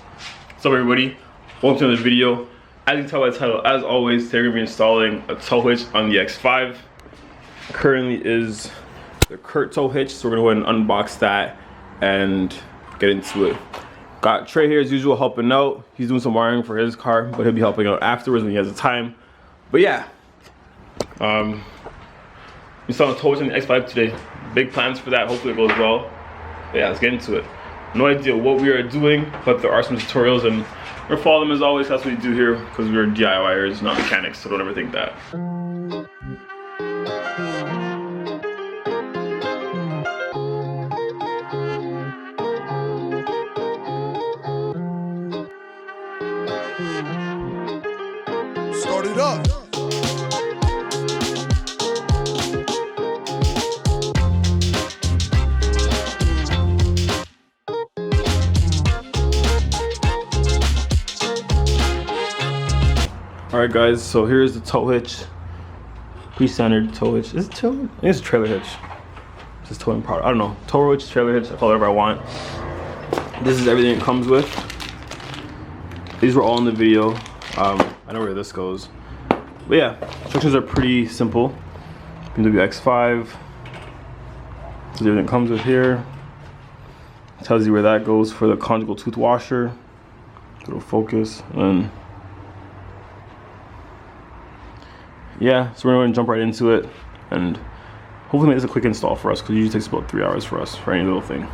What's up, everybody? Welcome to another video. As you can tell by the title, as always, today we're going to be installing a tow hitch on the X5. Currently is the Kurt tow hitch, so we're going to go ahead and unbox that and get into it. Got Trey here as usual helping out. He's doing some wiring for his car, but he'll be helping out afterwards when he has the time. But yeah, installing a tow hitch on the X5 today. Big plans for that. Hopefully it goes well. But yeah, let's get into it. No idea what we are doing, but there are some tutorials and we're following them as always. That's what we do here because we're DIYers, not mechanics, so don't ever think that. Start it up. Alright guys, so here's the tow hitch. Pretty standard tow hitch. Is it tow? I think it's a trailer hitch. It's just towing product. I don't know. Tow hitch, trailer hitch, I call it whatever I want. This is everything it comes with. These were all in the video. I know where this goes. But yeah, instructions are pretty simple. BMW X5. So everything comes with here. It tells you where that goes for the conjugal tooth washer. It'll focus. And yeah, so we're going to jump right into it and hopefully make this a quick install for us because it usually takes about 3 hours for us for any little thing.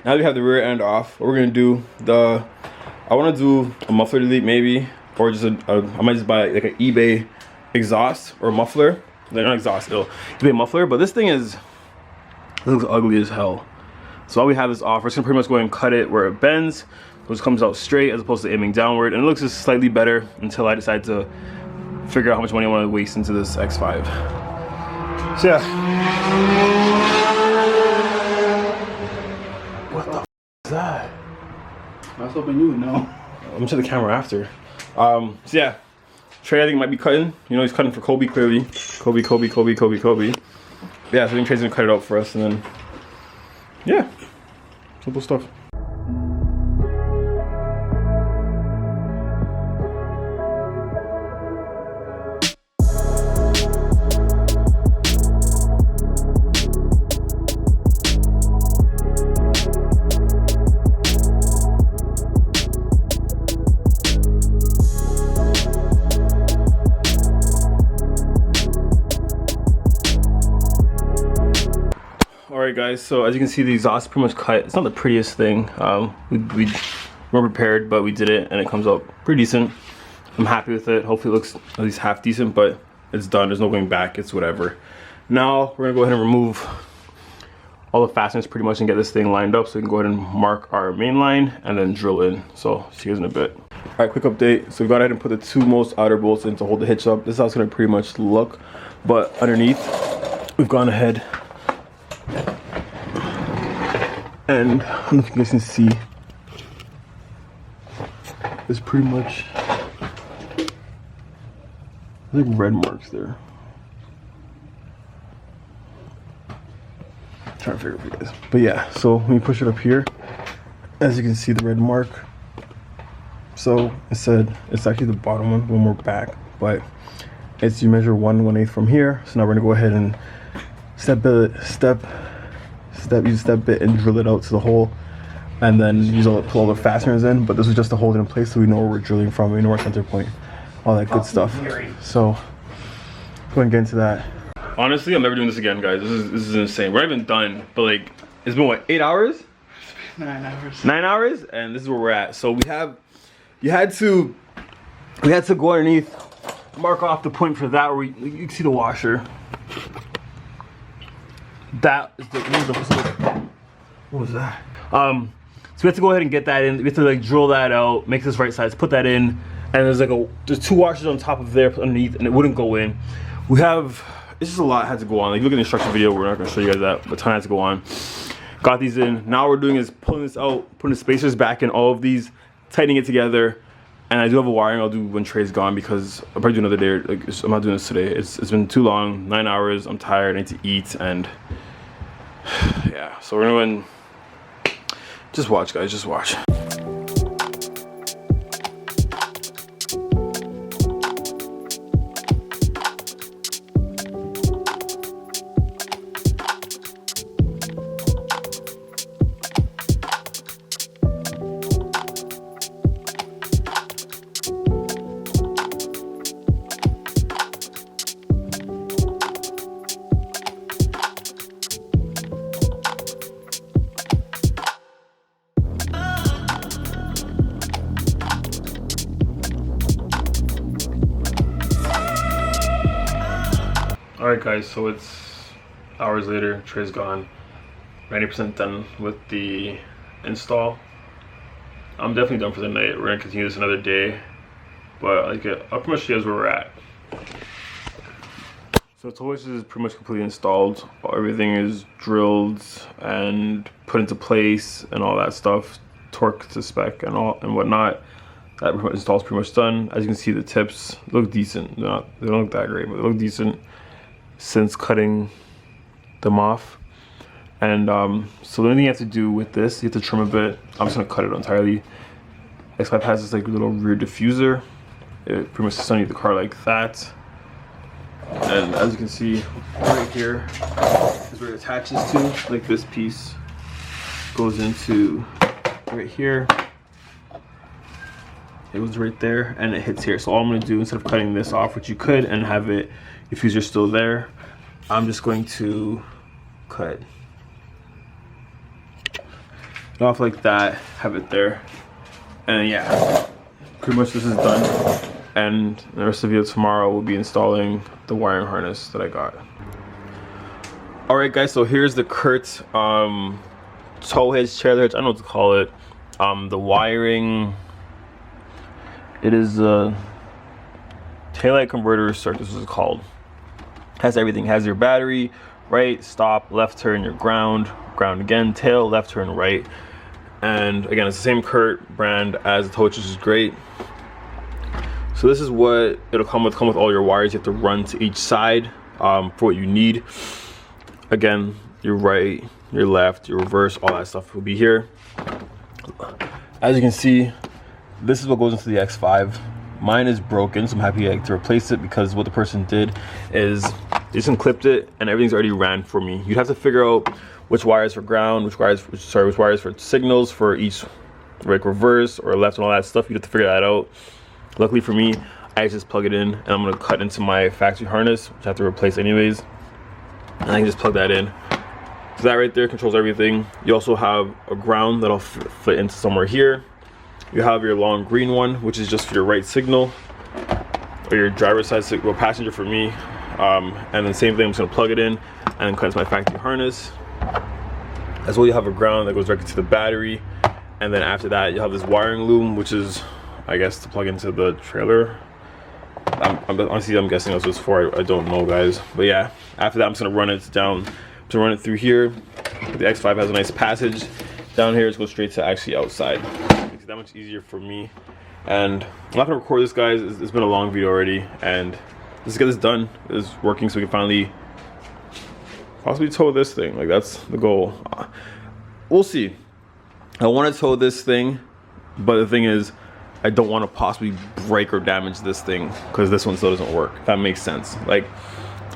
Now that we have the rear end off, what we're gonna do, I wanna do a muffler delete maybe, or just I might just buy like an eBay exhaust or muffler. Like not exhaust, eBay muffler, but this thing it looks ugly as hell. So while we have this off, we're just gonna pretty much go ahead and cut it where it bends, which comes out straight as opposed to aiming downward, and it looks just slightly better until I decide to figure out how much money I wanna waste into this X5. So yeah. What the is that? I was hoping you would know. I'm gonna check the camera after. So yeah, Trey I think might be cutting. You know he's cutting for Kobe clearly. Kobe. Yeah, so I think Trey's gonna cut it out for us and then, yeah, simple stuff. Alright guys, so as you can see the exhaust is pretty much cut. It's not the prettiest thing. We weren't prepared, but we did it and it comes out pretty decent. I'm happy with it. Hopefully it looks at least half decent, but it's done. There's no going back. It's whatever. Now we're gonna go ahead and remove all the fasteners pretty much and get this thing lined up so we can go ahead and mark our main line and then drill in. So see you guys in a bit. Alright, quick update. So we got ahead and put the two most outer bolts in to hold the hitch up. This is how it's gonna pretty much look. But underneath, we've gone ahead and I don't know if you guys can see, there's pretty much like red marks there. I'm trying to figure it out for you guys. But yeah, so when you push it up here, as you can see the red mark. So it said it's actually the bottom one more back, but it's you measure 1/8 from here. So now we're gonna go ahead and use a step bit and drill it out to the hole, and then pull all the fasteners in. But this is just to hold it in place so we know where we're drilling from, we know our center point, all that good stuff. So go ahead and get into that. Honestly, I'm never doing this again, guys. This is insane. We're not even done, but like it's been what, 8 hours? 9 hours. 9 hours, and this is where we're at. So we had to go underneath, mark off the point for that where you can see the washer. That is the what was that? So we have to go ahead and get that in. We have to like drill that out, make this right size, put that in, and there's two washers on top of there underneath, and it wouldn't go in. We have, it's just a lot had to go on. Like, look at the instruction video, we're not gonna show you guys that, but ton had to go on. Got these in. Now what we're doing is pulling this out, putting the spacers back in all of these, tightening it together. And I do have a wiring I'll do when Trey's gone, because I'll probably do another day. Like, I'm not doing this today. It's been too long, 9 hours. I'm tired. I need to eat, and yeah. So we're gonna just watch, guys. Just watch. Alright guys, so it's hours later, Trey's gone. 90% done with the install. I'm definitely done for the night. We're gonna continue this another day, but I'll pretty much show you guys where we're at. So the tow hitch is pretty much completely installed. Everything is drilled and put into place and all that stuff, torque to spec and all and whatnot. That install is pretty much done. As you can see, the tips look decent. They don't look that great, but they look decent since cutting them off. And so the only thing you have to do with this, you have to trim a bit. I'm just gonna cut it entirely. X5 has this like little rear diffuser. It pretty much sits underneath the car like that. And as you can see right here is where it attaches to. Like, this piece goes into right here. It was right there and it hits here. So all I'm gonna do, instead of cutting this off, which you could, and have it diffuser still there, I'm just going to cut it off like that, have it there, and yeah, pretty much this is done. And the rest of the video tomorrow will be installing the wiring harness that I got. All right guys, so here's the Kurt tow hitch, trailer hitch, I don't know what to call it. The wiring, it is a taillight converter circuit, this is called. Has everything, has your battery, right, stop, left turn, your ground, ground again, tail, left turn, right. And again, it's the same Kurt brand as the tow hitch, which is great. So this is what it'll come with all your wires. You have to run to each side for what you need. Again, your right, your left, your reverse, all that stuff will be here. As you can see, this is what goes into the X5. Mine is broken, so I'm happy to replace it, because what the person did is they just unclipped it and everything's already ran for me. You'd have to figure out which wires for ground, which wires for signals for each, like reverse or left and all that stuff. You'd have to figure that out. Luckily for me, I just plug it in and I'm gonna cut into my factory harness, which I have to replace anyways. And I can just plug that in. So that right there controls everything. You also have a ground that'll fit into somewhere here. You have your long green one, which is just for your right signal, or your driver's side signal, well, passenger for me. And then same thing, I'm just gonna plug it in and then cut into my factory harness. As well, you have a ground that goes directly to the battery. And then after that, you have this wiring loom, which is, I guess, to plug into the trailer. Honestly, I'm guessing that's what it's for. I don't know, guys. But yeah, after that, I'm just gonna run it down, to run it through here. The X5 has a nice passage. Down here, it goes straight to actually outside. Makes it that much easier for me. And I'm not gonna record this, guys. It's been a long video already, and let's get this done. It's working, so we can finally possibly tow this thing. Like, that's the goal. We'll see. I want to tow this thing, but the thing is, I don't want to possibly break or damage this thing, because this one still doesn't work, if that makes sense. Like,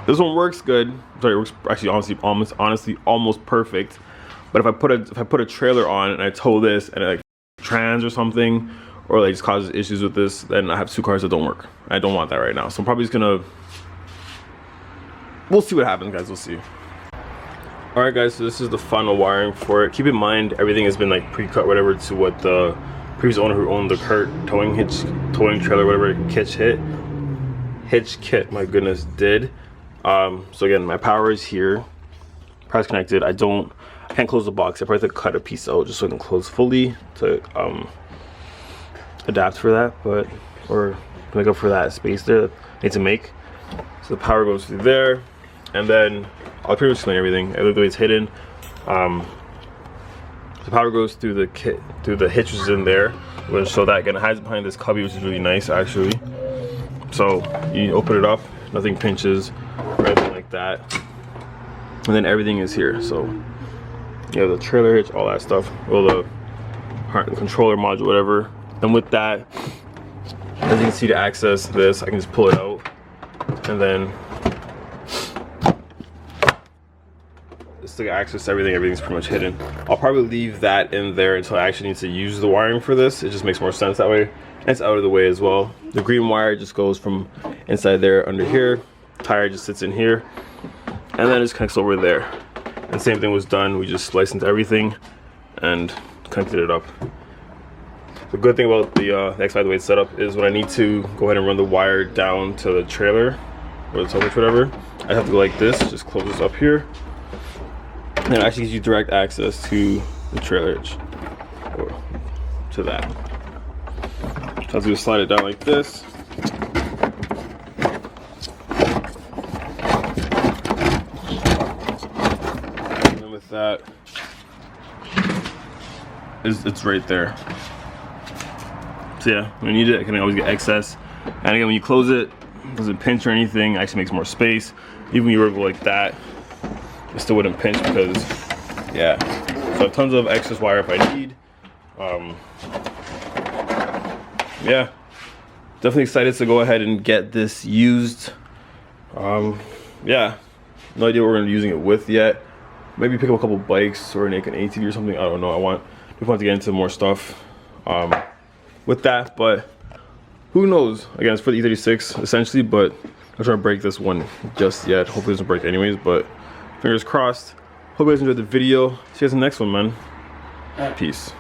this one works good. Sorry, it works actually honestly almost perfect. But if I put a trailer on and I tow this and it like trans or something, or like just causes issues with this, then I have two cars that don't work. I don't want that right now. So I'm probably just gonna, we'll see what happens, guys. We'll see. All right, guys, so this is the final wiring for it. Keep in mind, everything has been like pre-cut, whatever, to what the previous owner who owned the Kurt towing trailer, whatever, hitch kit, my goodness, did. So again, my power is here, power's connected. I can't close the box. I probably have to cut a piece out just so it can close fully to adapt for that, but or make up for that space there that I need to make. So the power goes through there, and then I'll pretty much explain everything. I look the way it's hidden. The power goes through the kit, through the hitch which is in there. I'm gonna show that again. It hides behind this cubby, which is really nice actually. So you open it up, nothing pinches or anything like that, and then everything is here. So you have the trailer hitch, all that stuff, well, the controller module, whatever. And with that, as you can see, to access this, I can just pull it out, and then just to access everything, everything's pretty much hidden. I'll probably leave that in there until I actually need to use the wiring for this. It just makes more sense that way. And it's out of the way as well. The green wire just goes from inside there under here. Tire just sits in here, and then it just connects over there. And same thing was done. We just spliced into everything and connected it up. The good thing about the X5, the way it's set up, is when I need to go ahead and run the wire down to the trailer or the towage, whatever, I have to go like this, just close this up here, and it actually gives you direct access to the trailer hitch, or to that. So I have to slide it down like this. And then with that, it's right there. So yeah, when you need it, I can always get excess. And again, when you close it, it doesn't pinch or anything. It actually makes more space. Even when you were to go like that, it still wouldn't pinch because, yeah. So I have tons of excess wire if I need. Yeah, definitely excited to go ahead and get this used. Yeah, no idea what we're gonna be using it with yet. Maybe pick up a couple bikes or make an ATV or something. I don't know. We want to get into more stuff with that, but who knows? Again, it's for the E36 essentially, but I'm trying to break this one just yet. Hopefully it doesn't break anyways, but fingers crossed. Hope you guys enjoyed the video. See you guys in the next one, man. Peace.